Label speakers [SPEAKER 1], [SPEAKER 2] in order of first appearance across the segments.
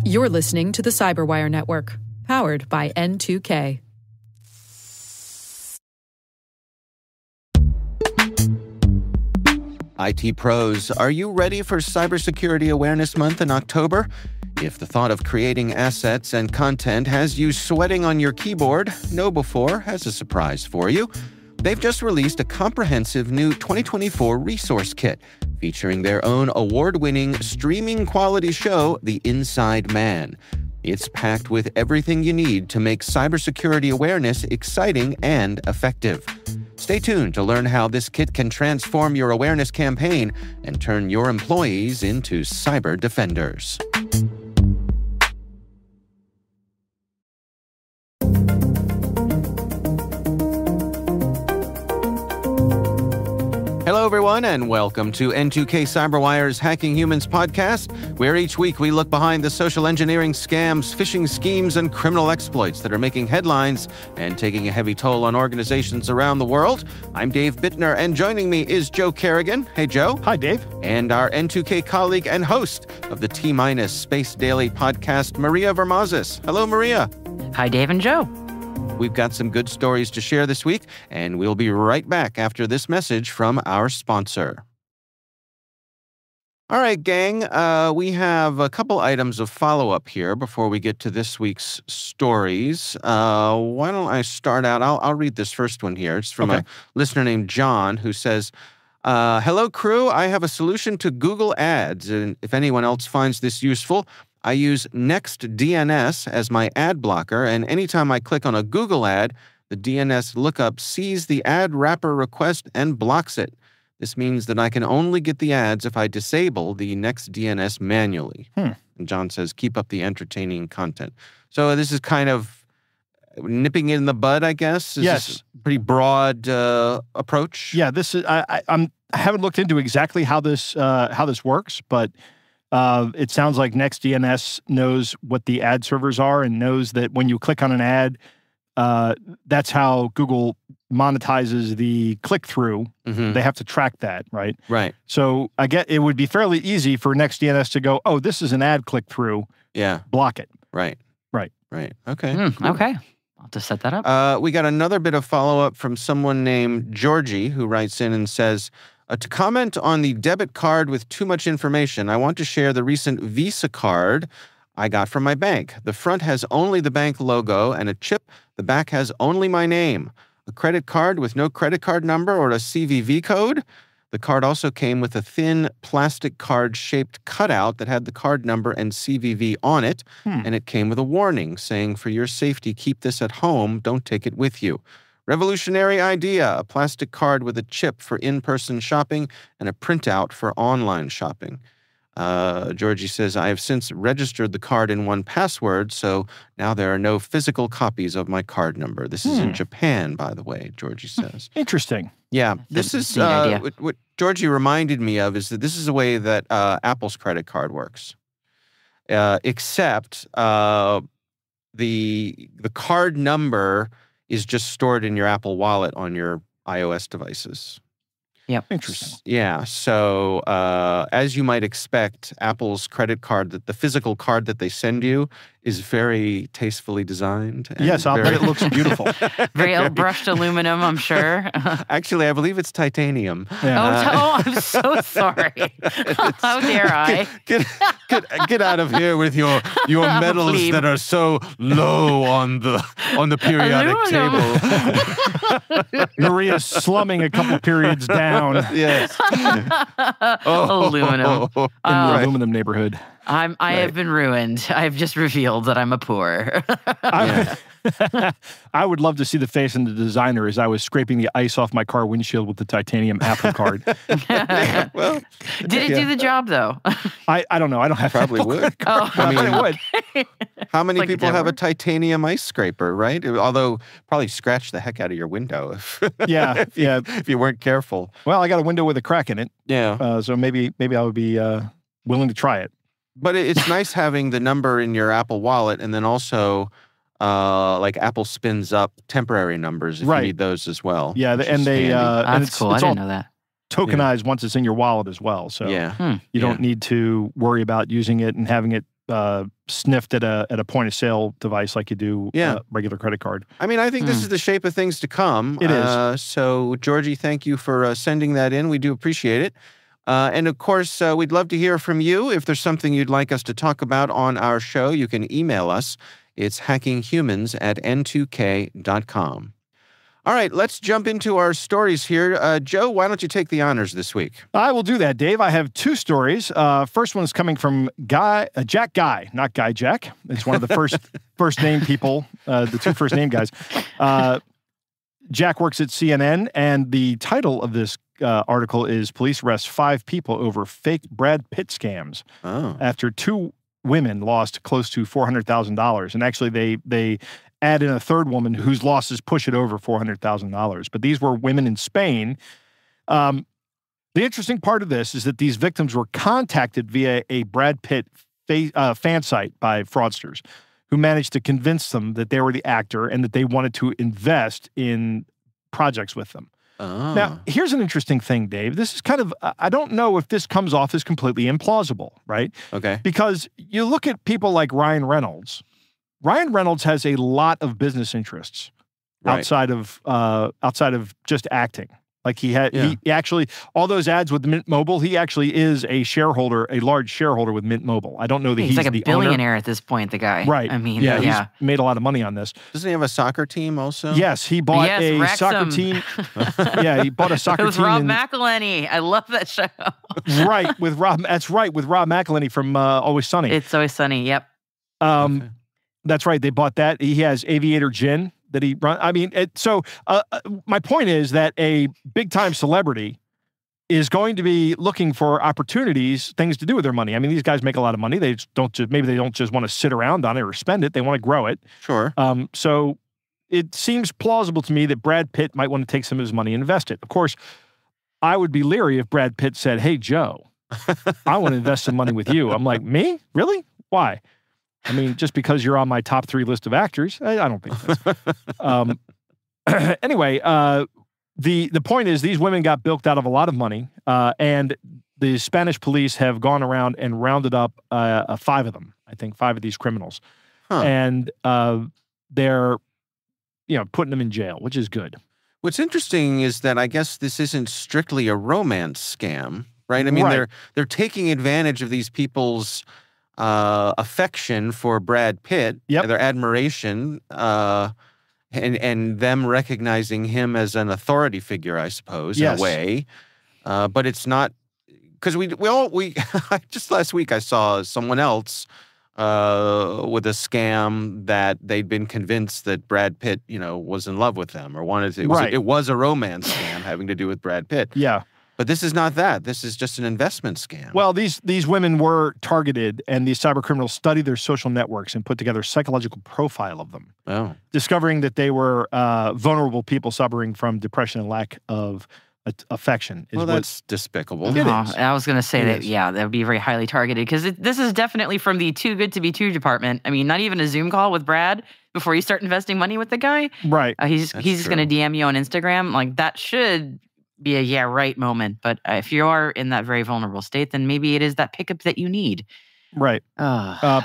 [SPEAKER 1] You're listening to the Cyberwire Network, powered by N2K.
[SPEAKER 2] IT pros, are you ready for Cybersecurity Awareness Month in October? If the thought of creating assets and content has you sweating on your keyboard, KnowBe4 has a surprise for you. They've just released a comprehensive new 2024 resource kit featuring their own award-winning streaming quality show, The Inside Man. It's packed with everything you need to make cybersecurity awareness exciting and effective. Stay tuned to learn how this kit can transform your awareness campaign and turn your employees into cyber defenders. Hello, everyone, and welcome to N2K CyberWire's Hacking Humans podcast, where each week we look behind the social engineering scams, phishing schemes, and criminal exploits that are making headlines and taking a heavy toll on organizations around the world. I'm Dave Bittner, and joining me is Joe Kerrigan. Hey, Joe.
[SPEAKER 3] Hi, Dave.
[SPEAKER 2] And our N2K colleague and host of the T-Minus Space Daily podcast, Maria Varmazis. Hello, Maria.
[SPEAKER 4] Hi, Dave and Joe.
[SPEAKER 2] We've got some good stories to share this week, and we'll be right back after this message from our sponsor. All right, gang, we have a couple items of follow-up here before we get to this week's stories. Why don't I start out? I'll read this first one here. It's from a listener named John who says, hello, crew. I have a solution to Google Ads, and if anyone else finds this useful, I use NextDNS as my ad blocker, and anytime I click on a Google ad, the DNS lookup sees the ad wrapper request and blocks it. This means that I can only get the ads if I disable the NextDNS manually. And John says, keep up the entertaining content. So this is kind of nipping it in the bud, I guess?
[SPEAKER 3] Yes.
[SPEAKER 2] This a pretty broad approach?
[SPEAKER 3] Yeah, this is. I haven't looked into exactly how this works, but it sounds like NextDNS knows what the ad servers are and knows that when you click on an ad, that's how Google monetizes the click-through.
[SPEAKER 2] Mm-hmm.
[SPEAKER 3] They have to track that, right?
[SPEAKER 2] Right.
[SPEAKER 3] So I get it would be fairly easy for NextDNS to go, oh, this is an ad click-through.
[SPEAKER 2] Yeah.
[SPEAKER 3] Block it.
[SPEAKER 2] Right. Okay. Cool.
[SPEAKER 4] Okay. I'll just set that up.
[SPEAKER 2] We got another bit of follow-up from someone named Georgi who writes in and says, to comment on the debit card with too much information, I want to share the recent Visa card I got from my bank. The front has only the bank logo and a chip. The back has only my name. A credit card with no credit card number or a CVV code. The card also came with a thin plastic card-shaped cutout that had the card number and CVV on it, and it came with a warning saying, for your safety, keep this at home. Don't take it with you. Revolutionary idea, a plastic card with a chip for in-person shopping and a printout for online shopping. Georgie says, I have since registered the card in 1Password, so now there are no physical copies of my card number. This is in Japan, by the way, Georgie says.
[SPEAKER 3] Interesting.
[SPEAKER 2] Yeah, this is what Georgie reminded me of is that this is the way that Apple's credit card works. Except the card number is just stored in your Apple Wallet on your iOS devices.
[SPEAKER 4] Yep.
[SPEAKER 3] Interesting.
[SPEAKER 2] Yeah. So as you might expect, Apple's credit card, the physical card that they send you, is very tastefully designed.
[SPEAKER 3] Yes, I'll bet it looks beautiful.
[SPEAKER 4] Very brushed aluminum, I'm sure.
[SPEAKER 2] Actually, I believe it's titanium.
[SPEAKER 3] Yeah.
[SPEAKER 4] I'm so sorry. How dare I?
[SPEAKER 2] Get out of here with your metals
[SPEAKER 4] Please.
[SPEAKER 2] that are so low on the periodic table.
[SPEAKER 3] Maria's slumming a couple periods down
[SPEAKER 2] Yes.
[SPEAKER 4] Aluminum.
[SPEAKER 3] in the aluminum neighborhood.
[SPEAKER 4] I have been ruined. I've just revealed that I'm a poor.
[SPEAKER 3] I would love to see the face of the designer as I was scraping the ice off my car windshield with the titanium Apple card.
[SPEAKER 2] Well,
[SPEAKER 4] Did it do the job, though?
[SPEAKER 3] I don't know. I don't have
[SPEAKER 2] probably would.
[SPEAKER 4] Oh.
[SPEAKER 2] I mean,
[SPEAKER 3] it would.
[SPEAKER 2] how many
[SPEAKER 4] Like
[SPEAKER 2] people have a
[SPEAKER 4] Denver.
[SPEAKER 2] titanium ice scraper, right? Although probably scratch the heck out of your window if
[SPEAKER 3] Yeah,
[SPEAKER 2] if you weren't careful.
[SPEAKER 3] Well, I got a window with a crack in it,
[SPEAKER 2] Yeah.
[SPEAKER 3] so maybe I would be willing to try it.
[SPEAKER 2] But it's nice having the number in your Apple Wallet, and then also, like Apple spins up temporary numbers if you
[SPEAKER 3] Right.
[SPEAKER 2] need those as well.
[SPEAKER 3] Yeah,
[SPEAKER 2] which
[SPEAKER 3] and
[SPEAKER 2] is
[SPEAKER 3] they
[SPEAKER 2] handy.
[SPEAKER 3] and
[SPEAKER 4] That's
[SPEAKER 3] it's,
[SPEAKER 4] cool. I
[SPEAKER 3] it's all
[SPEAKER 4] didn't know that.
[SPEAKER 3] tokenized once it's in your wallet as well. So you don't need to worry about using it and having it sniffed at a point of sale device like you do a regular credit card.
[SPEAKER 2] I mean, I think this is the shape of things to come.
[SPEAKER 3] It is.
[SPEAKER 2] So, Georgie, thank you for sending that in. We do appreciate it. And of course, we'd love to hear from you. If there's something you'd like us to talk about on our show, you can email us. It's hackinghumans@n2k.com. All right, let's jump into our stories here. Joe, why don't you take the honors this week?
[SPEAKER 3] I will do that, Dave. I have two stories. First one is coming from Jack Guy, not Guy Jack. It's one of the first name people, the two first name guys. Jack works at CNN, and the title of this article is Police Arrest 5 People Over Fake Brad Pitt Scams after 2 women lost close to $400,000. And actually, they add in a third woman whose losses push it over $400,000. But these were women in Spain. The interesting part of this is that these victims were contacted via a Brad Pitt fan site by fraudsters who managed to convince them that they were the actor and that they wanted to invest in projects with them. Now, here's an interesting thing, Dave. This is kind of, I don't know if this comes off as completely implausible, right?
[SPEAKER 2] Okay.
[SPEAKER 3] Because you look at people like Ryan Reynolds. Ryan Reynolds has a lot of business interests outside of just acting. Like he actually, all those ads with Mint Mobile, he actually is a large shareholder with Mint Mobile. I don't know that he's
[SPEAKER 4] like a
[SPEAKER 3] the
[SPEAKER 4] billionaire
[SPEAKER 3] owner.
[SPEAKER 4] At this point, the guy.
[SPEAKER 3] Right.
[SPEAKER 4] I mean,
[SPEAKER 3] he's made a lot of money on this.
[SPEAKER 2] Doesn't he have a soccer team also?
[SPEAKER 3] Yes, he bought a soccer team. He bought a soccer team.
[SPEAKER 4] With Rob McElhenney. I love that show.
[SPEAKER 3] Right, with Rob McElhenney from Always Sunny.
[SPEAKER 4] It's Always Sunny, yep.
[SPEAKER 3] That's right, they bought that. He has Aviator Gin that he runs. I mean, my point is that a big-time celebrity is going to be looking for opportunities, things to do with their money. I mean, these guys make a lot of money. Maybe they don't just want to sit around on it or spend it. They want to grow it.
[SPEAKER 2] Sure.
[SPEAKER 3] So it seems plausible to me that Brad Pitt might want to take some of his money and invest it. Of course, I would be leery if Brad Pitt said, "Hey, Joe, I want to invest some money with you." I'm like, me? Really? Why? I mean, just because you're on my top 3 list of actors, I don't think so. Anyway, the point is these women got bilked out of a lot of money, and the Spanish police have gone around and rounded up 5 of them. I think 5 of these criminals, and they're putting them in jail, which is good.
[SPEAKER 2] What's interesting is that I guess this isn't strictly a romance scam, right? I mean, they're taking advantage of these people's affection for Brad Pitt, their admiration, and them recognizing him as an authority figure, I suppose, in a way. But it's not, because we just last week I saw someone else with a scam that they'd been convinced that Brad Pitt, was in love with them or wanted to. It was a romance scam having to do with Brad Pitt.
[SPEAKER 3] Yeah.
[SPEAKER 2] But this is not that. This is just an investment scam.
[SPEAKER 3] Well, these women were targeted, and these cyber criminals studied their social networks and put together a psychological profile of them, discovering that they were vulnerable people suffering from depression and lack of affection.
[SPEAKER 2] That's despicable.
[SPEAKER 3] It is.
[SPEAKER 4] I was going to say that would be very highly targeted, because this is definitely from the too good to be true department. I mean, not even a Zoom call with Brad before you start investing money with the guy.
[SPEAKER 3] Right.
[SPEAKER 4] He's going to DM you on Instagram. Like, that should be a right moment. But if you are in that very vulnerable state, then maybe it is that pickup that you need.
[SPEAKER 3] Right.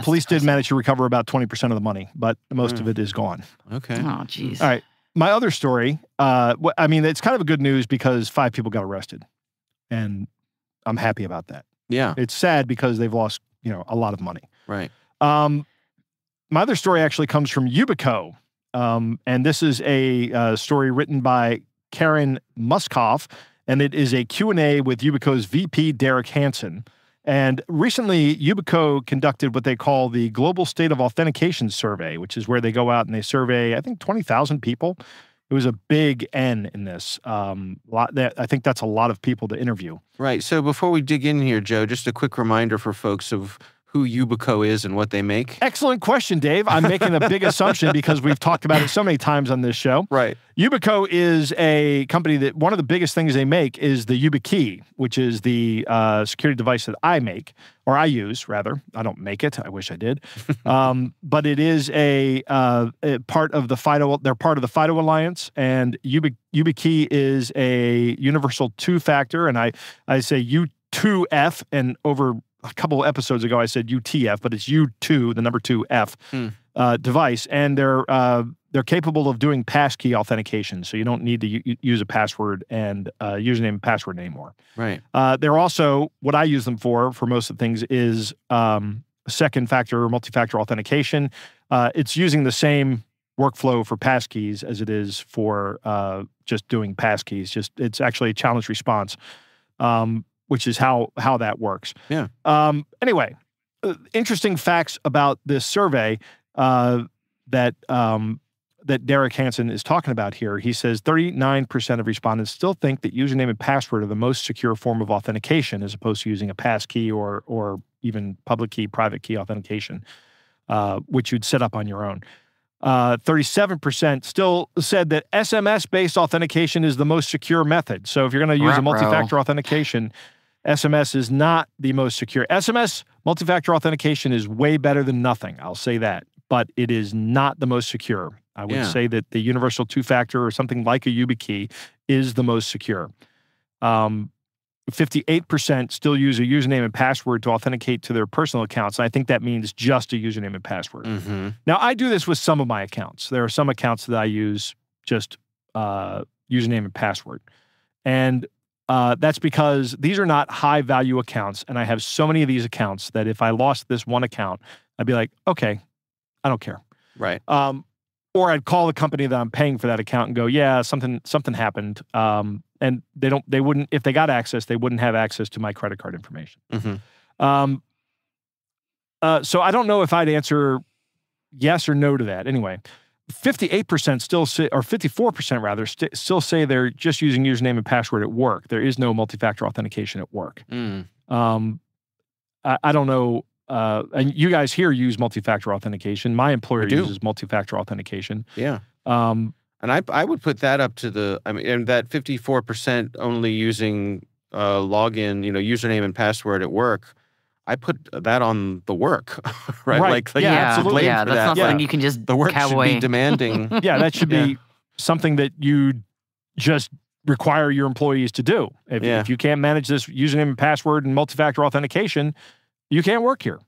[SPEAKER 3] Police did manage to recover about 20% of the money, but most of it is gone.
[SPEAKER 2] Okay.
[SPEAKER 4] Oh, geez.
[SPEAKER 3] All right. My other story, it's kind of a good news because 5 people got arrested, and I'm happy about that.
[SPEAKER 2] Yeah.
[SPEAKER 3] It's sad because they've lost, a lot of money.
[SPEAKER 2] Right.
[SPEAKER 3] My other story actually comes from Yubico, and this is a story written by Karen Muskoff, and it is a Q&A with Yubico's VP, Derek Hansen. And recently, Yubico conducted what they call the Global State of Authentication Survey, which is where they go out and they survey, I think, 20,000 people. It was a big N in this. I think that's a lot of people to interview.
[SPEAKER 2] Right. So before we dig in here, Joe, just a quick reminder for folks of who Yubico is and what they make?
[SPEAKER 3] Excellent question, Dave. I'm making a big assumption because we've talked about it so many times on this show.
[SPEAKER 2] Right.
[SPEAKER 3] Yubico is a company that one of the biggest things they make is the YubiKey, which is the security device that I make, or I use, rather. I don't make it. I wish I did. But it is a part of the FIDO. They're part of the FIDO Alliance, and YubiKey is a universal two-factor, and I say U2F, and over a couple of episodes ago I said UTF, but it's U2, the number 2F device, and they're capable of doing passkey authentication, so you don't need to use a password and username and password anymore.
[SPEAKER 2] Right.
[SPEAKER 3] They're also, what I use them for most of the things is second factor or multi-factor authentication. It's using the same workflow for passkeys as it is for just doing passkeys. It's actually a challenge response, which is how that works.
[SPEAKER 2] Yeah.
[SPEAKER 3] Anyway, interesting facts about this survey that Derek Hansen is talking about here. He says 39% of respondents still think that username and password are the most secure form of authentication as opposed to using a passkey or even public key, private key authentication, which you'd set up on your own. 37% still said that SMS-based authentication is the most secure method. So if you're going to use a multi-factor authentication, SMS is not the most secure. SMS multi-factor authentication is way better than nothing. I'll say that. But it is not the most secure. I would say that the universal two-factor or something like a YubiKey is the most secure. 58% still use a username and password to authenticate to their personal accounts. And I think that means just a username and password.
[SPEAKER 2] Mm-hmm.
[SPEAKER 3] Now, I do this with some of my accounts. There are some accounts that I use just username and password. And that's because these are not high-value accounts, and I have so many of these accounts that if I lost this one account, I'd be like, okay, I don't care.
[SPEAKER 2] Right.
[SPEAKER 3] Or I'd call the company that I'm paying for that account and go, yeah, something happened. And they wouldn't, if they got access, they wouldn't have access to my credit card information.
[SPEAKER 2] Mm-hmm.
[SPEAKER 3] So I don't know if I'd answer yes or no to that. Anyway, 58% still say, or 54% rather, still say they're just using username and password at work. There is no multi-factor authentication at work. I don't know. And you guys here use multi-factor authentication. My employer uses multi-factor authentication.
[SPEAKER 2] Yeah. And I would put that up to and that 54% only using login, username and password at work. I put that on the work, right?
[SPEAKER 3] Right.
[SPEAKER 2] Like
[SPEAKER 3] absolutely.
[SPEAKER 4] Yeah, that's not something you can just
[SPEAKER 2] the work
[SPEAKER 4] cow
[SPEAKER 2] should
[SPEAKER 4] away.
[SPEAKER 2] be demanding.
[SPEAKER 3] Yeah, that should be something that you just require your employees to do. If you can't manage this username and password and multi-factor authentication, you can't work here.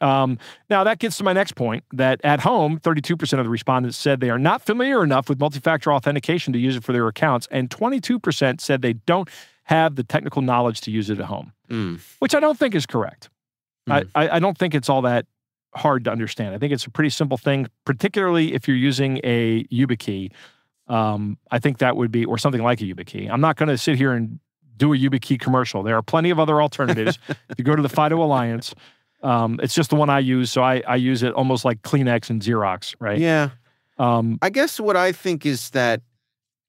[SPEAKER 3] Now, that gets to my next point, that at home, 32% of the respondents said they are not familiar enough with multi-factor authentication to use it for their accounts, and 22% said they don't have the technical knowledge to use it at home, which I don't think is correct. I don't think it's all that hard to understand. I think it's a pretty simple thing, particularly if you're using a YubiKey. I think that would be, or something like a YubiKey. I'm not going to sit here and do a YubiKey commercial. There are plenty of other alternatives. If you go to the FIDO Alliance, it's just the one I use, so I use it almost like Kleenex and Xerox, right?
[SPEAKER 2] Yeah. I guess what I think is that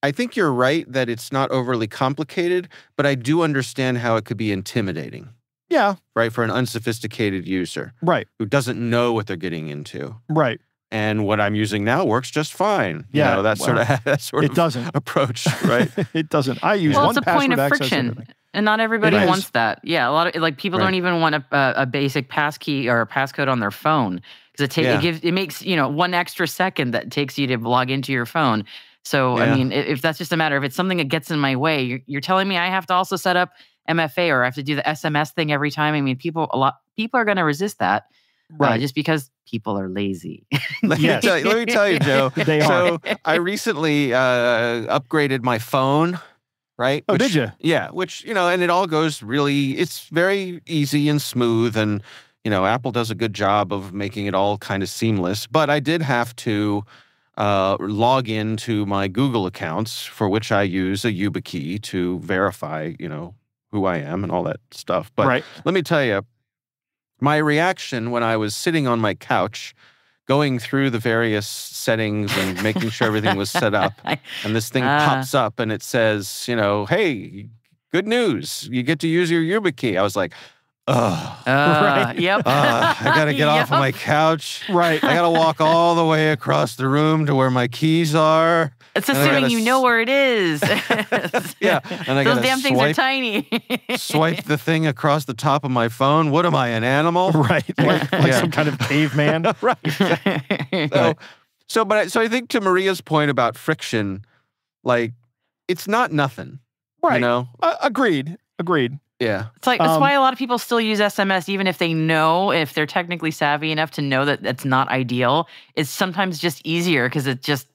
[SPEAKER 2] I think you're right that it's not overly complicated, but I do understand how it could be intimidating.
[SPEAKER 3] Yeah.
[SPEAKER 2] Right, for an unsophisticated user.
[SPEAKER 3] Right.
[SPEAKER 2] Who doesn't know what they're getting into.
[SPEAKER 3] Right.
[SPEAKER 2] And what I'm using now works just fine.
[SPEAKER 3] Yeah.
[SPEAKER 2] That sort of approach, right?
[SPEAKER 3] It doesn't. I use
[SPEAKER 4] well,
[SPEAKER 3] one
[SPEAKER 4] it's a point of
[SPEAKER 3] password
[SPEAKER 4] friction. And not everybody wants that. Yeah, a lot of people don't even want a basic passkey or a passcode on their phone because it makes one extra second that takes you to log into your phone. So I mean, if that's just a matter, if it's something that gets in my way, you're telling me I have to also set up MFA or I have to do the SMS thing every time. I mean, people are going to resist that, just because people are lazy.
[SPEAKER 2] Let me tell you, Joe.
[SPEAKER 3] They are.
[SPEAKER 2] So I recently upgraded my phone. Right?
[SPEAKER 3] Oh, did you?
[SPEAKER 2] Yeah, which, and it all goes it's very easy and smooth. And, Apple does a good job of making it all kind of seamless. But I did have to log into my Google accounts, for which I use a YubiKey to verify, who I am and all that stuff. But let me tell you, my reaction when I was sitting on my couch going through the various settings and making sure everything was set up. And this thing pops up and it says, hey, good news. You get to use your YubiKey. I was like,
[SPEAKER 3] Right.
[SPEAKER 4] Yep.
[SPEAKER 2] I got to get off of my couch.
[SPEAKER 3] Right.
[SPEAKER 2] I got to walk all the way across the room to where my keys are.
[SPEAKER 4] It's assuming you know where it is.
[SPEAKER 2] Yeah. And I
[SPEAKER 4] Those damn things are tiny.
[SPEAKER 2] Swipe the thing across the top of my phone. What am I, an animal?
[SPEAKER 3] Right. Like some kind of caveman.
[SPEAKER 2] Right. So I think to Maria's point about friction, like, it's not nothing.
[SPEAKER 3] Right.
[SPEAKER 2] You know?
[SPEAKER 3] Agreed.
[SPEAKER 2] Yeah.
[SPEAKER 4] It's like that's why a lot of people still use SMS, even if they know, if they're technically savvy enough to know that that's not ideal. It's sometimes just easier because it just,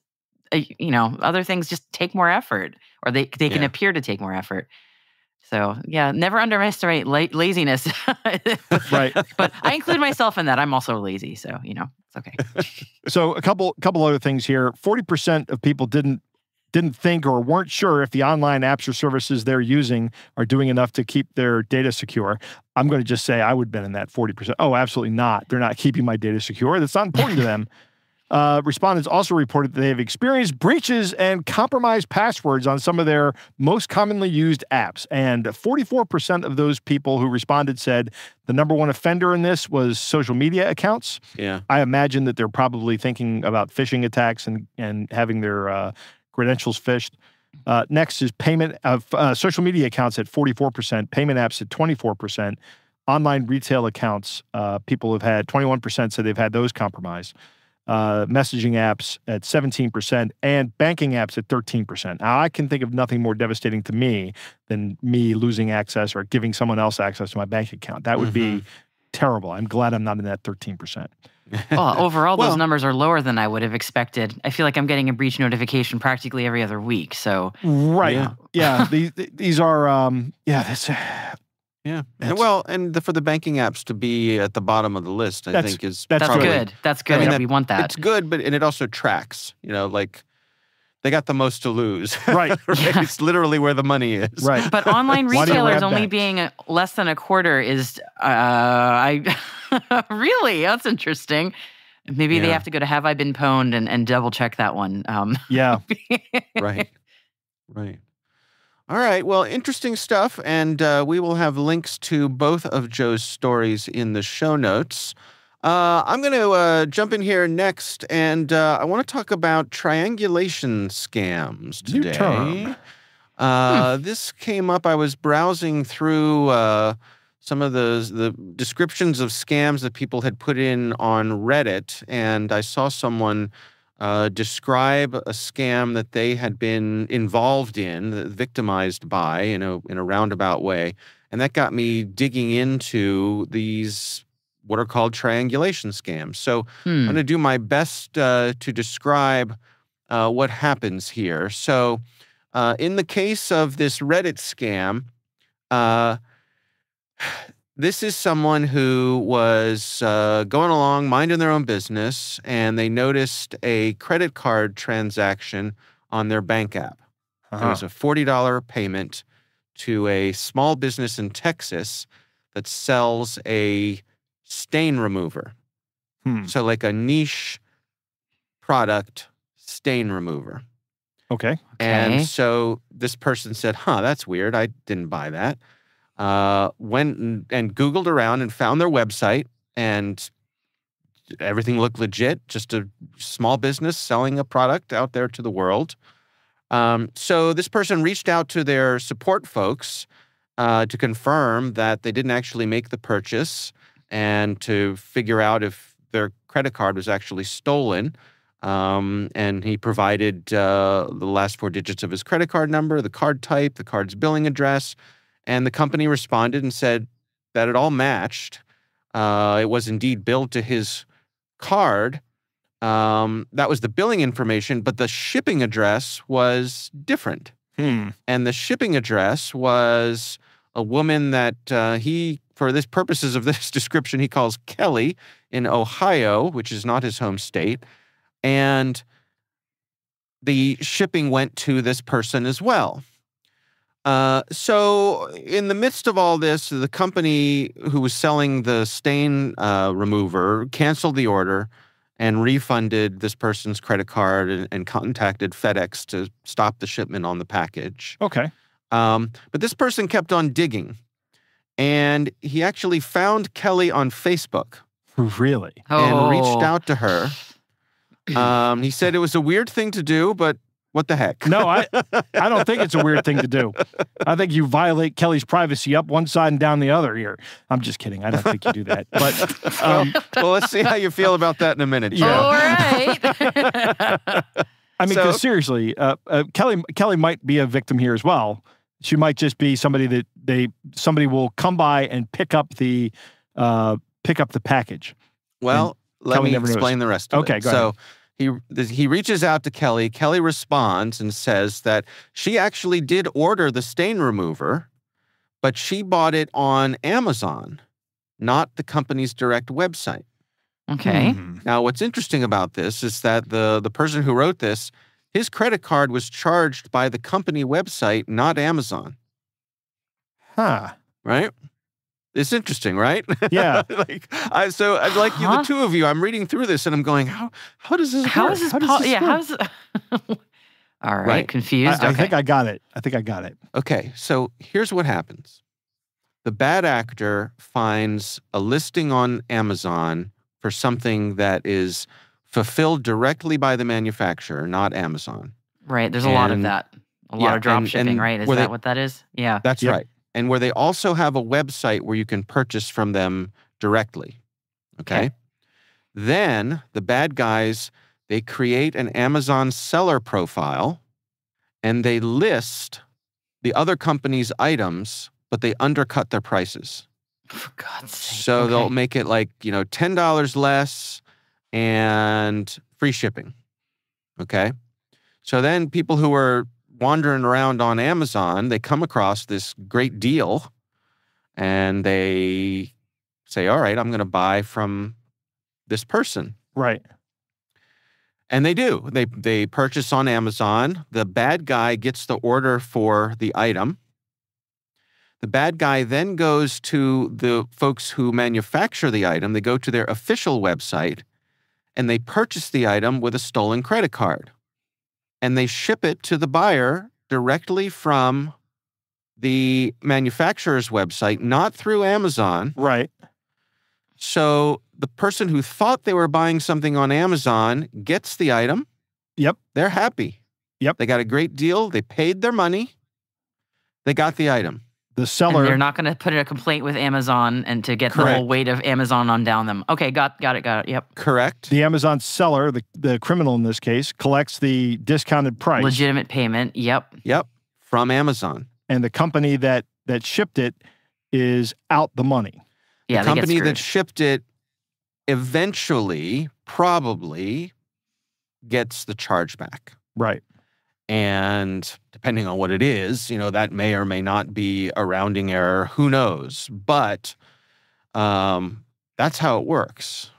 [SPEAKER 4] other things just take more effort, or they can appear to take more effort. So yeah, never underestimate laziness.
[SPEAKER 3] Right.
[SPEAKER 4] But I include myself in that. I'm also lazy, so it's okay.
[SPEAKER 3] So a couple other things here. 40% of people didn't think or weren't sure if the online apps or services they're using are doing enough to keep their data secure. I'm going to just say I would have been in that 40%. Oh, absolutely not. They're not keeping my data secure. That's not important to them. Respondents also reported that they have experienced breaches and compromised passwords on some of their most commonly used apps. And 44% of those people who responded said the number one offender in this was social media accounts.
[SPEAKER 2] Yeah.
[SPEAKER 3] I imagine that they're probably thinking about phishing attacks and having their credentials phished. Next is payment of social media accounts at 44%, payment apps at 24%, online retail accounts, people have had 21% said they've had those compromised. Messaging apps at 17%, and banking apps at 13%. Now, I can think of nothing more devastating to me than me losing access or giving someone else access to my bank account. That would be terrible. I'm glad I'm not in that 13%.
[SPEAKER 4] Well, overall, those numbers are lower than I would have expected. I feel like I'm getting a breach notification practically every other week. So
[SPEAKER 3] right, yeah. These are that's.
[SPEAKER 2] Yeah. And for the banking apps to be at the bottom of the list, I think
[SPEAKER 4] that's good. That's good. I mean, we want that.
[SPEAKER 2] It's good, and it also tracks. Like they got the most to lose.
[SPEAKER 3] Right.
[SPEAKER 2] Yeah. It's literally where the money is.
[SPEAKER 3] Right.
[SPEAKER 4] But online retailers only being less than a quarter is really, that's interesting. Maybe they have to go to Have I Been Pwned and double check that one.
[SPEAKER 3] Yeah.
[SPEAKER 2] Right. All right. Well, interesting stuff. And we will have links to both of Joe's stories in the show notes. I'm going to jump in here next, and I want to talk about triangulation scams today. This came up. I was browsing through some of the descriptions of scams that people had put in on Reddit, and I saw someone describe a scam that they had been involved in, victimized by, in a roundabout way. And that got me digging into these, what are called triangulation scams. So I'm going to do my best to describe what happens here. So in the case of this Reddit scam, this is someone who was going along, minding their own business, and they noticed a credit card transaction on their bank app. It was a $40 payment to a small business in Texas that sells a stain remover. So like a niche product stain remover.
[SPEAKER 3] Okay.
[SPEAKER 2] And so this person said, that's weird. I didn't buy that. Went and Googled around and found their website, and everything looked legit, just a small business selling a product out there to the world. So this person reached out to their support folks to confirm that they didn't actually make the purchase and to figure out if their credit card was actually stolen. And he provided the last 4 digits of his credit card number, the card type, the card's billing address. And the company responded and said that it all matched. It was indeed billed to his card. That was the billing information, but the shipping address was different. And the shipping address was a woman that for this purposes of this description, he calls Kelly in Ohio, which is not his home state. And the shipping went to this person as well. So in the midst of all this, the company who was selling the stain remover canceled the order and refunded this person's credit card and contacted FedEx to stop the shipment on the package.
[SPEAKER 3] Okay.
[SPEAKER 2] But this person kept on digging. And he actually found Kelly on Facebook.
[SPEAKER 3] Really?
[SPEAKER 2] And reached out to her. He said it was a weird thing to do, but what the heck?
[SPEAKER 3] No, I don't think it's a weird thing to do. I think you violate Kelly's privacy up one side and down the other here. I'm just kidding. I don't think you do that. But
[SPEAKER 2] well, let's see how you feel about that in a minute.
[SPEAKER 3] Yeah.
[SPEAKER 4] All right.
[SPEAKER 3] I mean, because seriously, Kelly might be a victim here as well. She might just be somebody that somebody will come by and pick up the package.
[SPEAKER 2] Well, let me explain the rest of it.
[SPEAKER 3] Okay, go ahead.
[SPEAKER 2] He reaches out to Kelly. Kelly responds and says that she actually did order the stain remover, but she bought it on Amazon, not the company's direct website.
[SPEAKER 4] Okay.
[SPEAKER 2] Now, what's interesting about this is that the person who wrote this, his credit card was charged by the company website, not Amazon.
[SPEAKER 3] Huh.
[SPEAKER 2] Right? It's interesting, right?
[SPEAKER 3] Yeah.
[SPEAKER 2] So I'd like you, the two of you, I'm reading through this and I'm going, how does this work?
[SPEAKER 4] How is this work? All right, confused.
[SPEAKER 3] I think I got it.
[SPEAKER 2] Okay, so here's what happens. The bad actor finds a listing on Amazon for something that is fulfilled directly by the manufacturer, not Amazon.
[SPEAKER 4] Right, there's a lot of that. A lot of drop shipping, right? Is that what that is? Yeah.
[SPEAKER 2] That's right. And where they also have a website where you can purchase from them directly. Okay? Then the bad guys, they create an Amazon seller profile and they list the other company's items, but they undercut their prices.
[SPEAKER 4] For God's sake.
[SPEAKER 2] So they'll make it like, $10 less and free shipping. Okay? So then people who are wandering around on Amazon, they come across this great deal and they say, all right, I'm going to buy from this person.
[SPEAKER 3] Right.
[SPEAKER 2] And they do. They purchase on Amazon. The bad guy gets the order for the item. The bad guy then goes to the folks who manufacture the item. They go to their official website and they purchase the item with a stolen credit card. And they ship it to the buyer directly from the manufacturer's website, not through Amazon.
[SPEAKER 3] Right.
[SPEAKER 2] So the person who thought they were buying something on Amazon gets the item.
[SPEAKER 3] Yep.
[SPEAKER 2] They're happy.
[SPEAKER 3] Yep.
[SPEAKER 2] They got a great deal. They paid their money. They got the item.
[SPEAKER 3] The seller.
[SPEAKER 4] And they're not going to put in a complaint with Amazon and to get the whole weight of Amazon on down them. Okay, got it. Yep.
[SPEAKER 2] Correct.
[SPEAKER 3] The Amazon seller, the criminal in this case, collects the discounted price.
[SPEAKER 4] Legitimate payment. Yep.
[SPEAKER 2] From Amazon.
[SPEAKER 3] And the company that shipped it is out the money.
[SPEAKER 4] Yeah,
[SPEAKER 2] the company that shipped it eventually probably gets the chargeback.
[SPEAKER 3] Right.
[SPEAKER 2] And depending on what it is, that may or may not be a rounding error. Who knows? But that's how it works.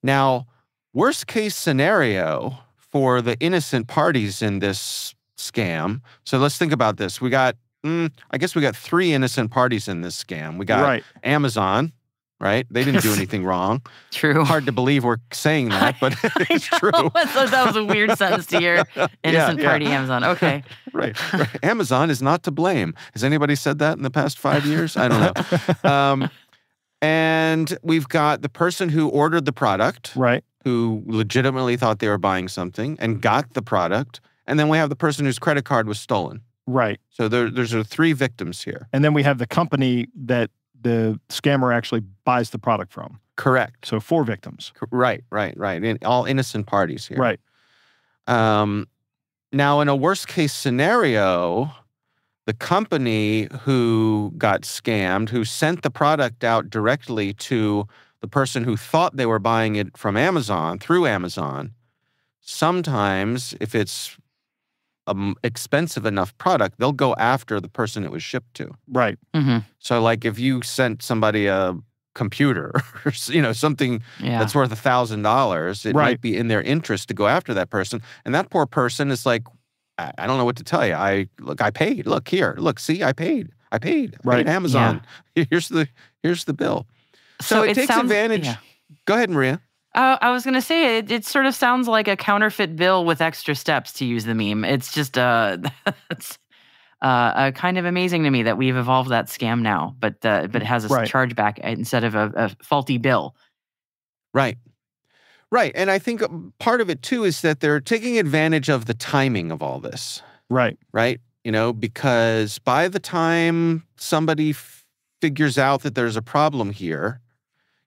[SPEAKER 2] Now, worst case scenario for the innocent parties in this scam. So let's think about this. We got, I guess we got 3 innocent parties in this scam. We got Amazon. Right? They didn't do anything wrong.
[SPEAKER 4] True.
[SPEAKER 2] Hard to believe we're saying that, but it's true.
[SPEAKER 4] So that was a weird sentence to hear. Innocent party Amazon. Okay.
[SPEAKER 2] Right. Amazon is not to blame. Has anybody said that in the past 5 years? I don't know. And we've got the person who ordered the product.
[SPEAKER 3] Right.
[SPEAKER 2] Who legitimately thought they were buying something and got the product. And then we have the person whose credit card was stolen.
[SPEAKER 3] Right.
[SPEAKER 2] So there's 3 victims here.
[SPEAKER 3] And then we have the company that the scammer actually buys the product from.
[SPEAKER 2] Correct.
[SPEAKER 3] So 4 victims.
[SPEAKER 2] Right. All innocent parties here.
[SPEAKER 3] Right.
[SPEAKER 2] Now, in a worst case scenario, the company who got scammed, who sent the product out directly to the person who thought they were buying it from Amazon, through Amazon, sometimes if it's an expensive enough product, they'll go after the person it was shipped to.
[SPEAKER 3] Right.
[SPEAKER 4] Mm-hmm.
[SPEAKER 2] So like if you sent somebody a computer or something that's worth $1,000, it might be in their interest to go after that person. And that poor person is like, I don't know what to tell you. I paid. Look here. Look, see, I paid. I paid Amazon. Yeah. Here's the bill. So it takes advantage. Yeah. Go ahead, Maria.
[SPEAKER 4] I was going to say, it sort of sounds like a counterfeit bill with extra steps, to use the meme. It's just, kind of amazing to me that we've evolved that scam now, but it has a chargeback instead of a faulty bill.
[SPEAKER 2] Right. Right. And I think part of it, too, is that they're taking advantage of the timing of all this.
[SPEAKER 3] Right.
[SPEAKER 2] Right. Because by the time somebody figures out that there's a problem here,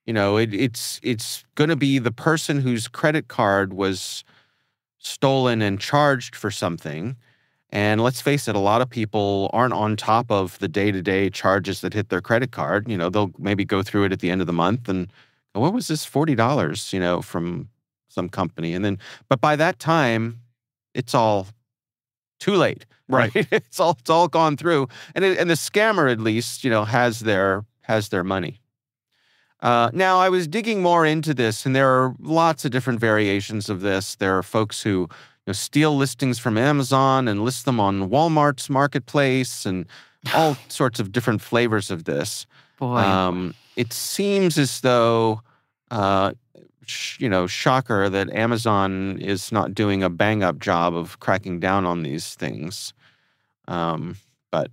[SPEAKER 2] it's going to be the person whose credit card was stolen and charged for something. And let's face it, a lot of people aren't on top of the day-to-day charges that hit their credit card. They'll maybe go through it at the end of the month and, what was this $40, from some company? But by that time, it's all too late.
[SPEAKER 3] Right.
[SPEAKER 2] It's all gone through. And the scammer, at least, has their money. Now, I was digging more into this, and there are lots of different variations of this. There are folks who steal listings from Amazon and list them on Walmart's marketplace, and all sorts of different flavors of this.
[SPEAKER 4] Boy.
[SPEAKER 2] It seems as though, shocker that Amazon is not doing a bang-up job of cracking down on these things. But,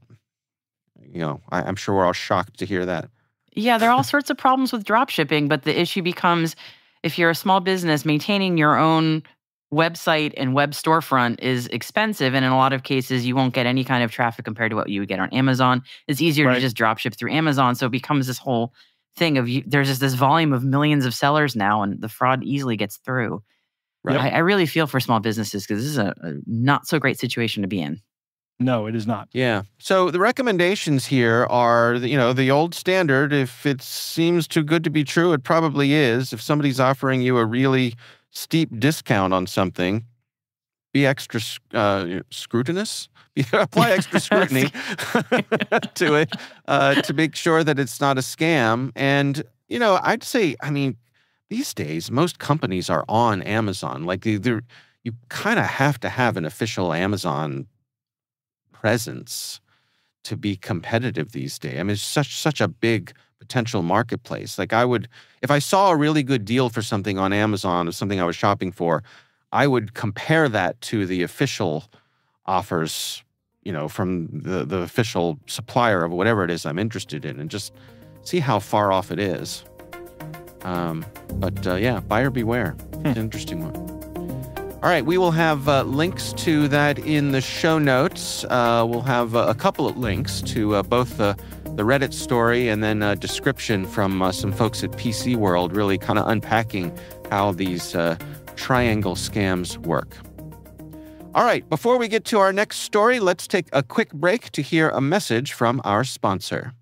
[SPEAKER 2] I'm sure we're all shocked to hear that.
[SPEAKER 4] Yeah, there are all sorts of problems with drop shipping, but the issue becomes, if you're a small business, maintaining your own website and web storefront is expensive, and in a lot of cases, you won't get any kind of traffic compared to what you would get on Amazon. It's easier to just drop ship through Amazon, so it becomes this whole thing of there's just this volume of millions of sellers now, and the fraud easily gets through. Right. I really feel for small businesses because this is a not so great situation to be in.
[SPEAKER 3] No, it is not.
[SPEAKER 2] Yeah. So the recommendations here are, the old standard. If it seems too good to be true, it probably is. If somebody's offering you a really steep discount on something, be extra scrutinous. Apply extra scrutiny to it to make sure that it's not a scam. And, I'd say, these days, most companies are on Amazon. Like, you kind of have to have an official Amazon presence to be competitive these days. It's such a big potential marketplace. Like, if I saw a really good deal for something on Amazon or something I was shopping for, I would compare that to the official offers, from the official supplier of whatever it is I'm interested in, and just see how far off it is. But buyer beware. It's an interesting one. All right, we will have links to that in the show notes. We'll have a couple of links to both the Reddit story and then a description from some folks at PC World, really kind of unpacking how these triangle scams work. All right, before we get to our next story, let's take a quick break to hear a message from our sponsor.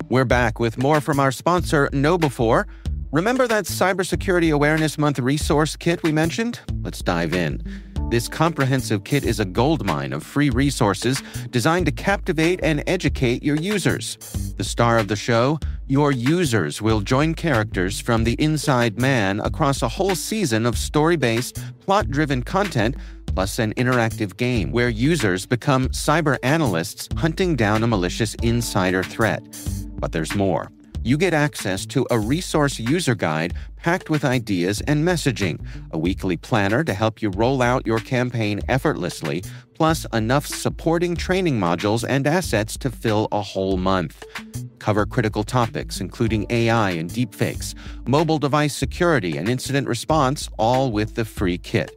[SPEAKER 2] We're back with more from our sponsor, KnowBe4. Remember that Cybersecurity Awareness Month resource kit we mentioned? Let's dive in. This comprehensive kit is a goldmine of free resources designed to captivate and educate your users. The star of the show, your users will join characters from The Inside Man across a whole season of story-based, plot-driven content, plus an interactive game where users become cyber analysts hunting down a malicious insider threat. But there's more. You get access to a resource user guide packed with ideas and messaging, a weekly planner to help you roll out your campaign effortlessly, plus enough supporting training modules and assets to fill a whole month. Cover critical topics including AI and deepfakes, mobile device security and incident response, all with the free kit.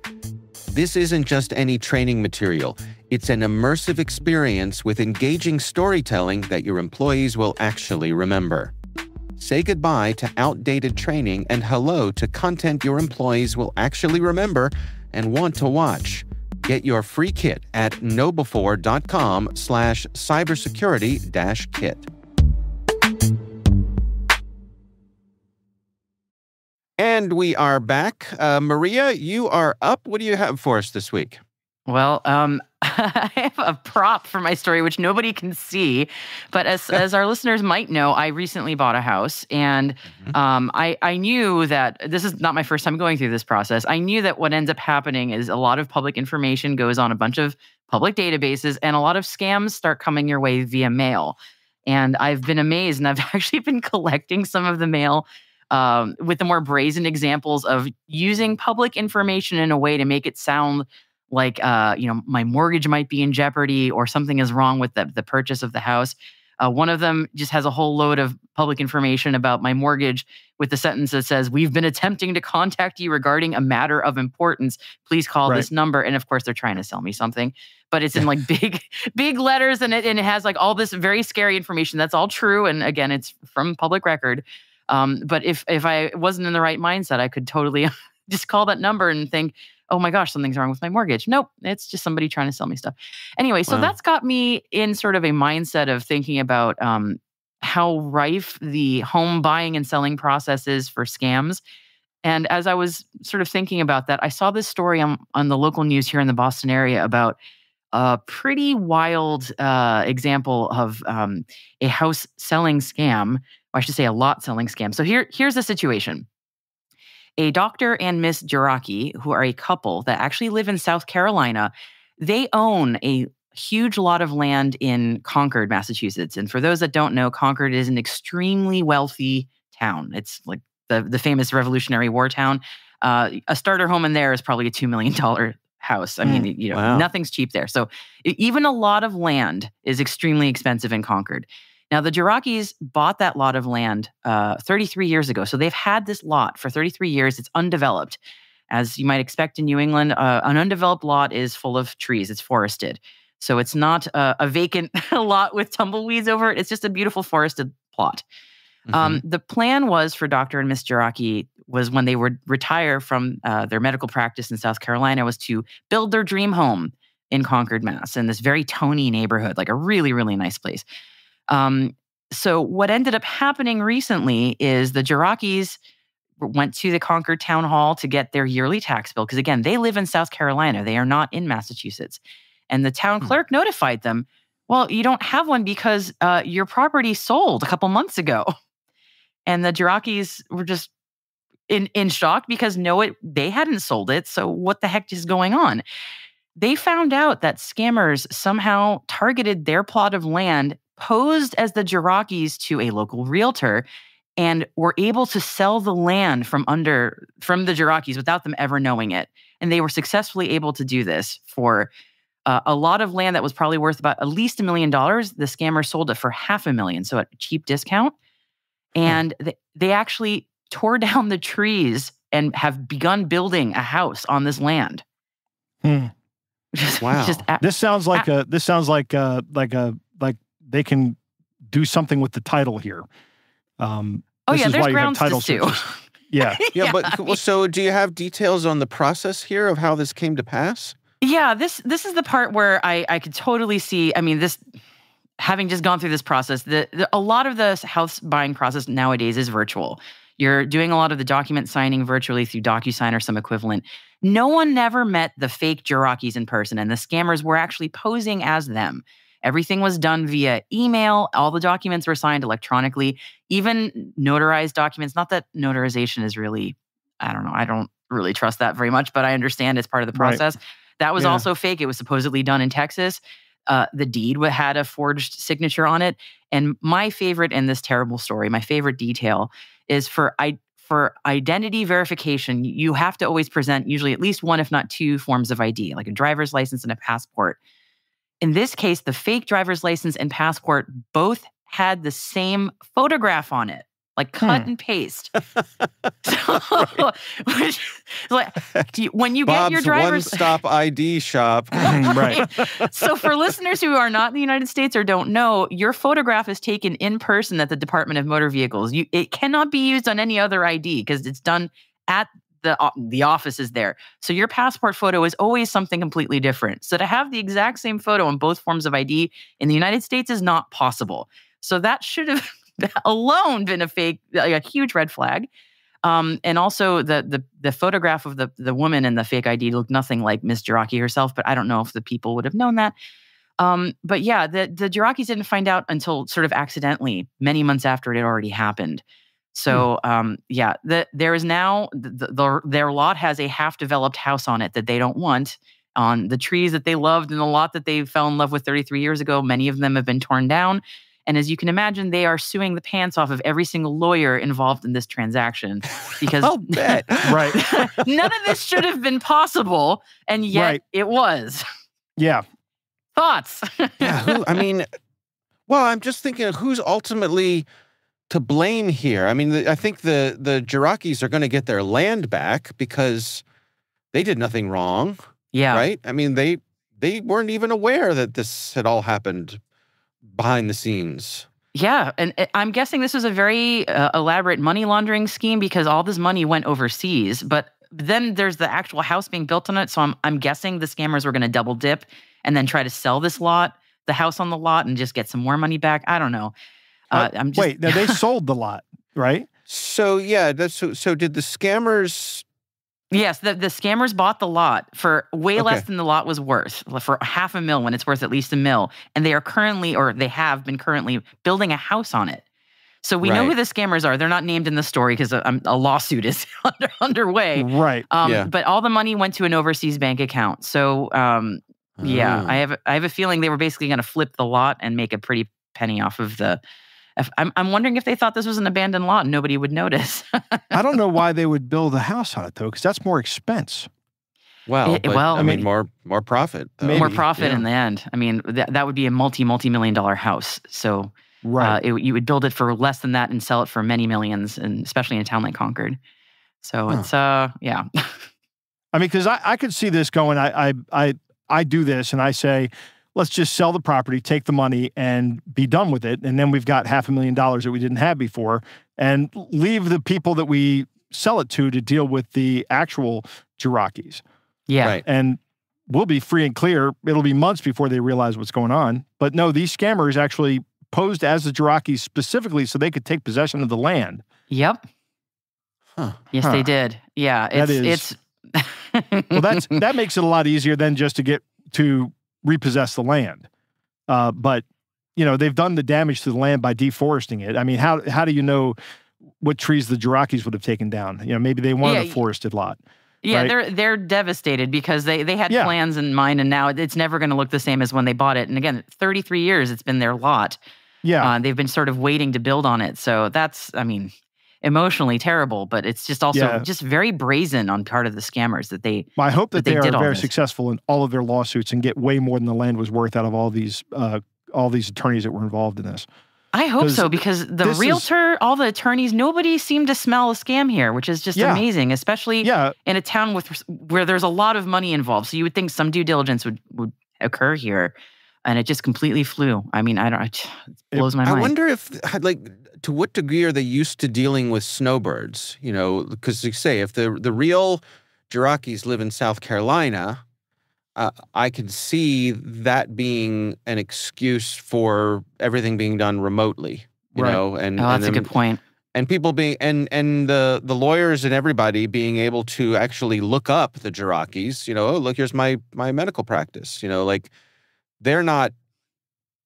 [SPEAKER 2] This isn't just any training material. It's an immersive experience with engaging storytelling that your employees will actually remember. Say goodbye to outdated training and hello to content your employees will actually remember and want to watch. Get your free kit at knowbe4.com/cybersecurity-kit. And we are back. Maria, you are up. What do you have for us this week?
[SPEAKER 4] Well, I have a prop for my story, which nobody can see. But as our listeners might know, I recently bought a house. And I knew that this is not my first time going through this process. I knew that what ends up happening is a lot of public information goes on a bunch of public databases, and a lot of scams start coming your way via mail. And I've been amazed, and I've actually been collecting some of the mail with the more brazen examples of using public information in a way to make it sound like, my mortgage might be in jeopardy or something is wrong with the purchase of the house. One of them just has a whole load of public information about my mortgage with the sentence that says, "We've been attempting to contact you regarding a matter of importance. Please call this number." And of course, they're trying to sell me something, but it's in like big letters, and it has like all this very scary information. That's all true. And again, it's from public record. But if I wasn't in the right mindset, I could totally just call that number and think, "Oh my gosh, something's wrong with my mortgage." Nope, it's just somebody trying to sell me stuff. Anyway, so that's got me in sort of a mindset of thinking about how rife the home buying and selling process is for scams. And as I was sort of thinking about that, I saw this story on the local news here in the Boston area about a pretty wild example of a house selling scam, or I should say a lot selling scam. So here's the situation. A doctor and Miss Georgi, who are a couple that actually live in South Carolina, they own a huge lot of land in Concord, Massachusetts. And for those that don't know, Concord is an extremely wealthy town. It's like the famous Revolutionary War town. A starter home in there is probably a $2 million house. I mean, nothing's cheap there. So even a lot of land is extremely expensive in Concord. Now, the Georgis bought that lot of land 33 years ago. So they've had this lot for 33 years. It's undeveloped. As you might expect in New England, an undeveloped lot is full of trees. It's forested. So it's not a vacant lot with tumbleweeds over it. It's just a beautiful forested plot. Mm-hmm. The plan was for Dr. and Miss Georgi was when they would retire from their medical practice in South Carolina was to build their dream home in Concord, Mass. In this very Tony neighborhood, like a really, really nice place. So what ended up happening recently is the Georgis went to the Concord Town Hall to get their yearly tax bill. Because again, they live in South Carolina. They are not in Massachusetts. And the town clerk notified them, "Well, you don't have one because your property sold a couple months ago." And the Georgis were just in shock because they hadn't sold it. So what the heck is going on? They found out that scammers somehow targeted their plot of land, posed as the Georgis to a local realtor, and were able to sell the land from the Georgis without them ever knowing it. And they were successfully able to do this for a lot of land that was probably worth about at least $1 million. The scammer sold it for $500,000, so at a cheap discount. And they actually tore down the trees and have begun building a house on this land.
[SPEAKER 2] Wow!
[SPEAKER 3] This sounds like they can do something with the title here.
[SPEAKER 4] There's grounds to sue.
[SPEAKER 3] Yeah.
[SPEAKER 2] But so do you have details on the process here of how this came to pass?
[SPEAKER 4] Yeah, this is the part where I could totally see. I mean, this having just gone through this process, a lot of the house buying process nowadays is virtual. You're doing a lot of the document signing virtually through DocuSign or some equivalent. No one never met the fake Georgis in person, and the scammers were actually posing as them. Everything was done via email. All the documents were signed electronically, even notarized documents. Not that notarization is really, I don't know, I don't really trust that very much, but I understand it's part of the process. Right. That was also fake. It was supposedly done in Texas. The deed had a forged signature on it. And my favorite in this terrible story, my favorite detail is for identity verification, you have to always present usually at least one, if not two forms of ID, like a driver's license and a passport. In this case, the fake driver's license and passport both had the same photograph on it, like cut and paste. So, when you
[SPEAKER 2] Bob's
[SPEAKER 4] get your driver's
[SPEAKER 2] one-stop ID shop,
[SPEAKER 4] right? So for listeners who are not in the United States or don't know, your photograph is taken in person at the Department of Motor Vehicles. It cannot be used on any other ID because it's done at the office is there. So your passport photo is always something completely different. So to have the exact same photo on both forms of ID in the United States is not possible. So that should have alone been a huge red flag. And also the photograph of the woman in the fake ID looked nothing like Miss Georgi herself, but I don't know if the people would have known that. But yeah, the Georgis didn't find out until sort of accidentally many months after it had already happened. So, there is now, their lot has a half-developed house on it that they don't want. On the trees that they loved and the lot that they fell in love with 33 years ago, many of them have been torn down. And as you can imagine, they are suing the pants off of every single lawyer involved in this transaction because
[SPEAKER 2] I'll bet.
[SPEAKER 3] Right.
[SPEAKER 4] none of this should have been possible, and yet it was.
[SPEAKER 3] Yeah.
[SPEAKER 4] Thoughts?
[SPEAKER 2] Yeah. Well, I'm just thinking of who's ultimately to blame here. I mean, I think the Georgis are going to get their land back because they did nothing wrong.
[SPEAKER 4] Yeah.
[SPEAKER 2] Right? I mean, they weren't even aware that this had all happened behind the scenes.
[SPEAKER 4] Yeah, and I'm guessing this was a very elaborate money laundering scheme because all this money went overseas. But then there's the actual house being built on it, so I'm guessing the scammers were going to double dip and then try to sell this lot, the house on the lot, and just get some more money back. I don't know.
[SPEAKER 3] Wait, now they sold the lot, right?
[SPEAKER 2] So yeah, so did the scammers?
[SPEAKER 4] Yes, the scammers bought the lot for way less than the lot was worth, for $500,000 when it's worth at least $1 million. And they are currently, or they have been currently, building a house on it. So we know who the scammers are. They're not named in the story because a lawsuit is underway.
[SPEAKER 3] Right.
[SPEAKER 4] But all the money went to an overseas bank account. So yeah, I have a feeling they were basically going to flip the lot and make a pretty penny off of the. I'm wondering if they thought this was an abandoned lot and nobody would notice.
[SPEAKER 3] I don't know why they would build a house on it, though, because that's more expense.
[SPEAKER 2] Well, I mean, more profit.
[SPEAKER 3] Maybe.
[SPEAKER 4] More profit in the end. I mean, that would be a multi-million-dollar house. So you would build it for less than that and sell it for many millions, and especially in a town like Concord. So it's, yeah.
[SPEAKER 3] I mean, because I could see this going, I do this and I say, let's just sell the property, take the money, and be done with it. And then we've got $500,000 that we didn't have before, and leave the people that we sell it to deal with the actual Georgis.
[SPEAKER 4] Yeah.
[SPEAKER 2] Right.
[SPEAKER 3] And we'll be free and clear. It'll be months before they realize what's going on. But no, these scammers actually posed as the Georgis specifically so they could take possession of the land.
[SPEAKER 4] Yep.
[SPEAKER 2] Huh.
[SPEAKER 4] Yes, they did. Yeah. It's
[SPEAKER 3] well, that makes it a lot easier than just to get to repossess the land. But, they've done the damage to the land by deforesting it. I mean, how do you know what trees the Georgis would have taken down? Maybe they wanted a forested lot.
[SPEAKER 4] Yeah,
[SPEAKER 3] right?
[SPEAKER 4] they're devastated because they had plans in mind, and now it's never going to look the same as when they bought it. And again, 33 years it's been their lot.
[SPEAKER 3] Yeah.
[SPEAKER 4] They've been sort of waiting to build on it. So that's, emotionally terrible, but it's just also just very brazen on part of the scammers that they.
[SPEAKER 3] Well, I hope that they are very
[SPEAKER 4] this.
[SPEAKER 3] successful in all of their lawsuits and get way more than the land was worth out of all these attorneys that were involved in this.
[SPEAKER 4] I hope so, because the realtor, all the attorneys, nobody seemed to smell a scam here, which is just amazing, especially in a town where there's a lot of money involved. So you would think some due diligence would occur here, and it just completely flew. I mean, it blows my mind.
[SPEAKER 2] I wonder if, to what degree are they used to dealing with snowbirds? Because you say if the real Georgis live in South Carolina, I can see that being an excuse for everything being done remotely. You know, and
[SPEAKER 4] that's a good point.
[SPEAKER 2] And people being and the lawyers and everybody being able to actually look up the Georgis. Oh, look, here's my medical practice. They're not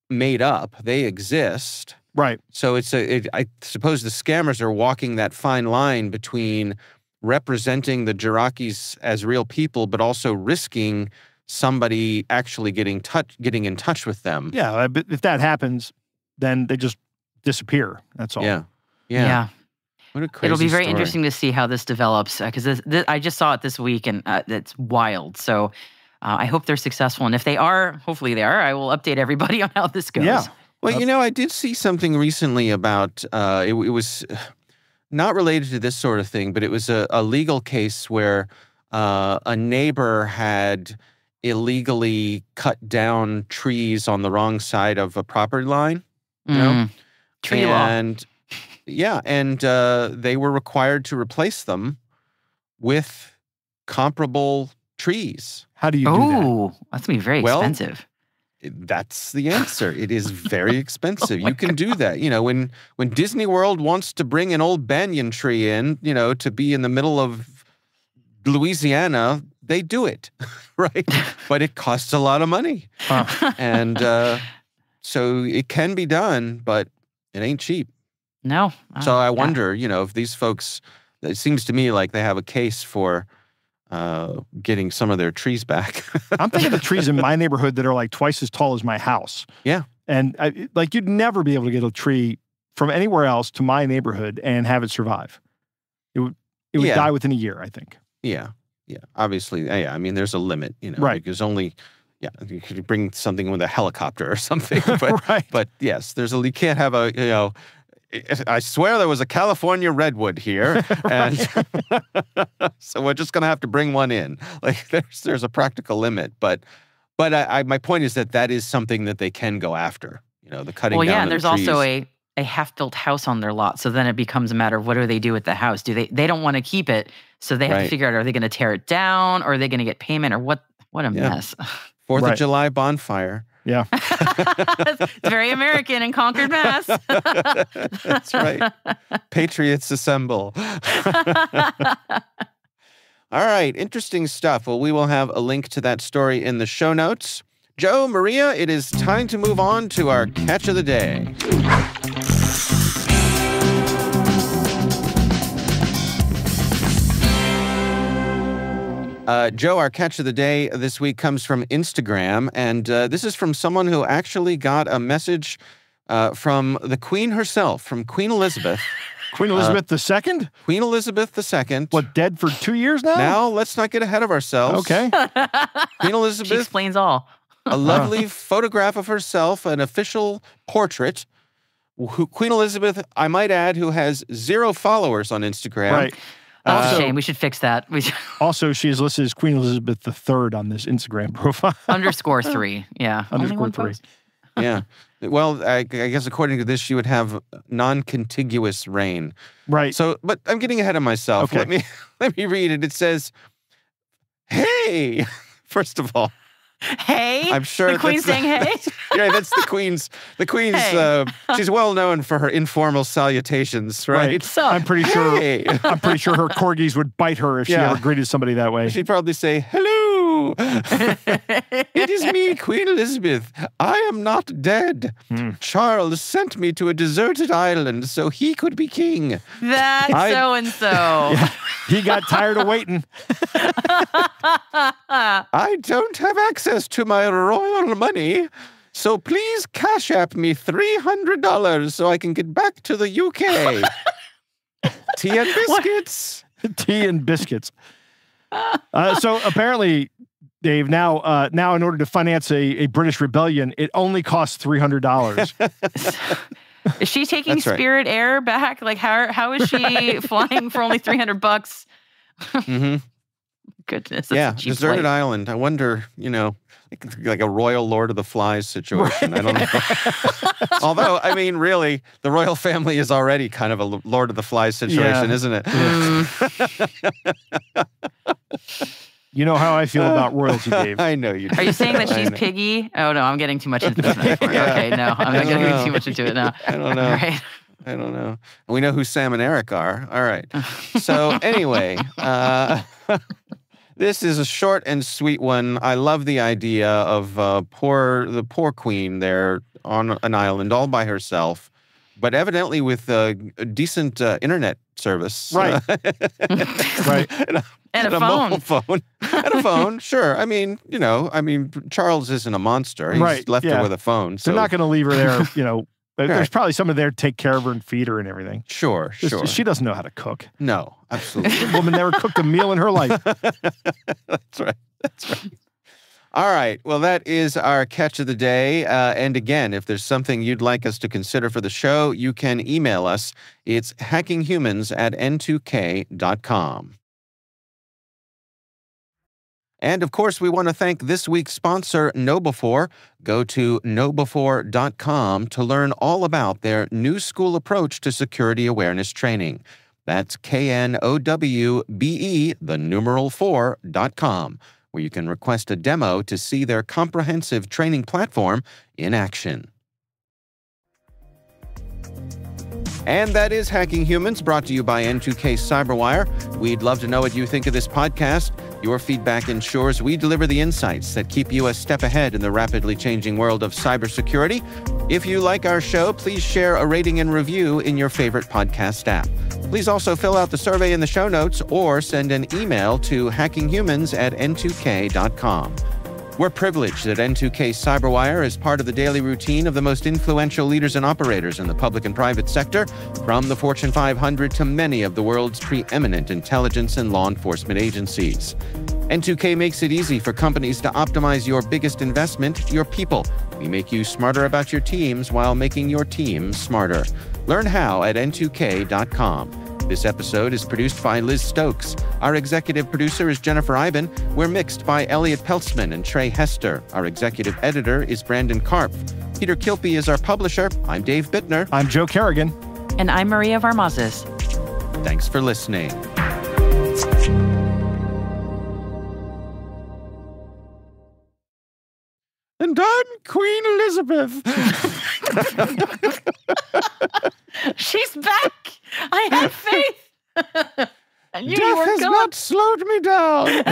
[SPEAKER 2] made up; they exist.
[SPEAKER 3] Right.
[SPEAKER 2] So I suppose the scammers are walking that fine line between representing the Georgis as real people, but also risking somebody actually getting in touch with them.
[SPEAKER 3] Yeah, but if that happens, then they just disappear. That's all.
[SPEAKER 2] Yeah. What a crazy
[SPEAKER 4] It'll be very
[SPEAKER 2] story.
[SPEAKER 4] interesting to see how this develops, because I just saw it this week, and it's wild. So I hope they're successful. And if they are, hopefully they are, I will update everybody on how this goes.
[SPEAKER 3] Yeah.
[SPEAKER 2] Well, I did see something recently about, it was not related to this sort of thing, but it was a legal case where a neighbor had illegally cut down trees on the wrong side of a property line.
[SPEAKER 4] Tree law.
[SPEAKER 2] And they were required to replace them with comparable trees.
[SPEAKER 3] How do you do that?
[SPEAKER 4] Oh, that's going to be very expensive.
[SPEAKER 2] That's the answer. It is very expensive. You can do that. When Disney World wants to bring an old banyan tree in, to be in the middle of Louisiana, they do it, right? But it costs a lot of money. And so it can be done, but it ain't cheap.
[SPEAKER 4] No.
[SPEAKER 2] So I wonder, if these folks, it seems to me like they have a case for getting some of their trees back.
[SPEAKER 3] I'm thinking of trees in my neighborhood that are like twice as tall as my house.
[SPEAKER 2] Yeah.
[SPEAKER 3] And you'd never be able to get a tree from anywhere else to my neighborhood and have it survive. It would die within a year, I think.
[SPEAKER 2] Yeah. Yeah. Obviously, yeah. I mean, there's a limit,
[SPEAKER 3] right.
[SPEAKER 2] Because only, you could bring something with a helicopter or something. But,
[SPEAKER 3] right.
[SPEAKER 2] But yes, you can't have I swear there was a California redwood here, and so we're just going to have to bring one in. Like, there's a practical limit. But my point is that is something that they can go after, the cutting down of the trees. Well, yeah,
[SPEAKER 4] and there's also a half-built house on their lot. So then it becomes a matter of what do they do with the house? They don't want to keep it, so they have to figure out, are they going to tear it down, or are they going to get payment, or what a mess.
[SPEAKER 2] 4th of July bonfire.
[SPEAKER 3] Yeah.
[SPEAKER 4] It's very American in Concord, Mass.
[SPEAKER 2] That's right. Patriots assemble. All right. Interesting stuff. Well, we will have a link to that story in the show notes. Joe, Maria, it is time to move on to our catch of the day. Joe, our catch of the day this week comes from Instagram, and this is from someone who actually got a message from the Queen herself, from Queen Elizabeth.
[SPEAKER 3] Queen Elizabeth II?
[SPEAKER 2] Queen Elizabeth II.
[SPEAKER 3] What, dead for 2 years now?
[SPEAKER 2] Now, let's not get ahead of ourselves.
[SPEAKER 3] Okay.
[SPEAKER 2] Queen Elizabeth.
[SPEAKER 4] She explains all.
[SPEAKER 2] A lovely photograph of herself, an official portrait. Queen Elizabeth, I might add, who has 0 followers on Instagram.
[SPEAKER 3] Right.
[SPEAKER 4] That's a shame. We should fix that.
[SPEAKER 3] Also, she is listed as Queen Elizabeth III on this Instagram profile.
[SPEAKER 4] _3. Yeah.
[SPEAKER 3] _3.
[SPEAKER 2] Yeah. Well, I guess according to this, she would have non-contiguous reign.
[SPEAKER 3] Right.
[SPEAKER 2] So, but I'm getting ahead of myself.
[SPEAKER 3] Okay.
[SPEAKER 2] Let me read it. It says, "Hey," first of all.
[SPEAKER 4] Hey,
[SPEAKER 2] I'm sure
[SPEAKER 4] the Queen's saying hey.
[SPEAKER 2] Yeah, that's the Queen's. The Queen's.
[SPEAKER 4] Hey.
[SPEAKER 2] She's well known for her informal salutations, right?
[SPEAKER 4] So,
[SPEAKER 3] I'm pretty sure. I'm pretty sure her corgis would bite her if she ever greeted somebody that way.
[SPEAKER 2] She'd probably say, "Hello, it is me, Queen Elizabeth. I am not dead. Charles sent me to a deserted island so he could be king.
[SPEAKER 4] That's so and so.
[SPEAKER 3] Yeah, he got tired of waiting.
[SPEAKER 2] I don't have access to my royal money, so please cash app me $300 so I can get back to the UK. Tea and biscuits."
[SPEAKER 3] Tea and biscuits. So apparently, Dave, now in order to finance a British rebellion, it only costs $300.
[SPEAKER 4] Is she taking Spirit Air back? Like, how is she flying for only $300?
[SPEAKER 2] Mm-hmm.
[SPEAKER 4] Goodness.
[SPEAKER 2] Deserted island. I wonder, like a royal Lord of the Flies situation. Right. I don't know. Although, I mean, really, the royal family is already kind of a Lord of the Flies situation, isn't it?
[SPEAKER 3] You know how I feel about royalty, Dave.
[SPEAKER 2] I know you do.
[SPEAKER 4] Are you saying that she's Piggy? Oh, no, I'm getting too much into this metaphor. Okay, no, I'm not getting too much into it now.
[SPEAKER 2] I don't know.
[SPEAKER 4] Right.
[SPEAKER 2] I don't know. We know who Sam and Eric are. All right. So anyway, this is a short and sweet one. I love the idea of the poor queen there on an island all by herself, but evidently with a decent internet service.
[SPEAKER 3] Right. Right.
[SPEAKER 4] And a phone.
[SPEAKER 2] Mobile phone. And a phone, sure. I mean, Charles isn't a monster. He's left her with a phone. So
[SPEAKER 3] they're not going to leave her there, There's probably somebody there to take care of her and feed her and everything.
[SPEAKER 2] Sure.
[SPEAKER 3] She doesn't know how to cook.
[SPEAKER 2] No, absolutely.
[SPEAKER 3] The woman never cooked a meal in her life.
[SPEAKER 2] That's right. All right. Well, that is our catch of the day. And again, if there's something you'd like us to consider for the show, you can email us. It's hackinghumans@n2k.com. And of course, we want to thank this week's sponsor, KnowBe4. Go to knowbe4.com to learn all about their new school approach to security awareness training. That's KNOWBE, the numeral 4.com, where you can request a demo to see their comprehensive training platform in action. And that is Hacking Humans, brought to you by N2K Cyberwire. We'd love to know what you think of this podcast. Your feedback ensures we deliver the insights that keep you a step ahead in the rapidly changing world of cybersecurity. If you like our show, please share a rating and review in your favorite podcast app. Please also fill out the survey in the show notes or send an email to hackinghumans@n2k.com. We're privileged that N2K Cyberwire is part of the daily routine of the most influential leaders and operators in the public and private sector, from the Fortune 500 to many of the world's preeminent intelligence and law enforcement agencies. N2K makes it easy for companies to optimize your biggest investment, your people. We make you smarter about your teams while making your teams smarter. Learn how at n2k.com. This episode is produced by Liz Stokes. Our executive producer is Jennifer Eiben. We're mixed by Elliot Peltzman and Trey Hester. Our executive editor is Brandon Karpf. Peter Kilpie is our publisher. I'm Dave Bittner.
[SPEAKER 3] I'm Joe Kerrigan.
[SPEAKER 4] And I'm Maria Varmazis.
[SPEAKER 2] Thanks for listening. And I'm Queen Elizabeth.
[SPEAKER 4] She's back. I have faith. I knew
[SPEAKER 2] Death
[SPEAKER 4] you were
[SPEAKER 2] has
[SPEAKER 4] gone.
[SPEAKER 2] not slowed me down.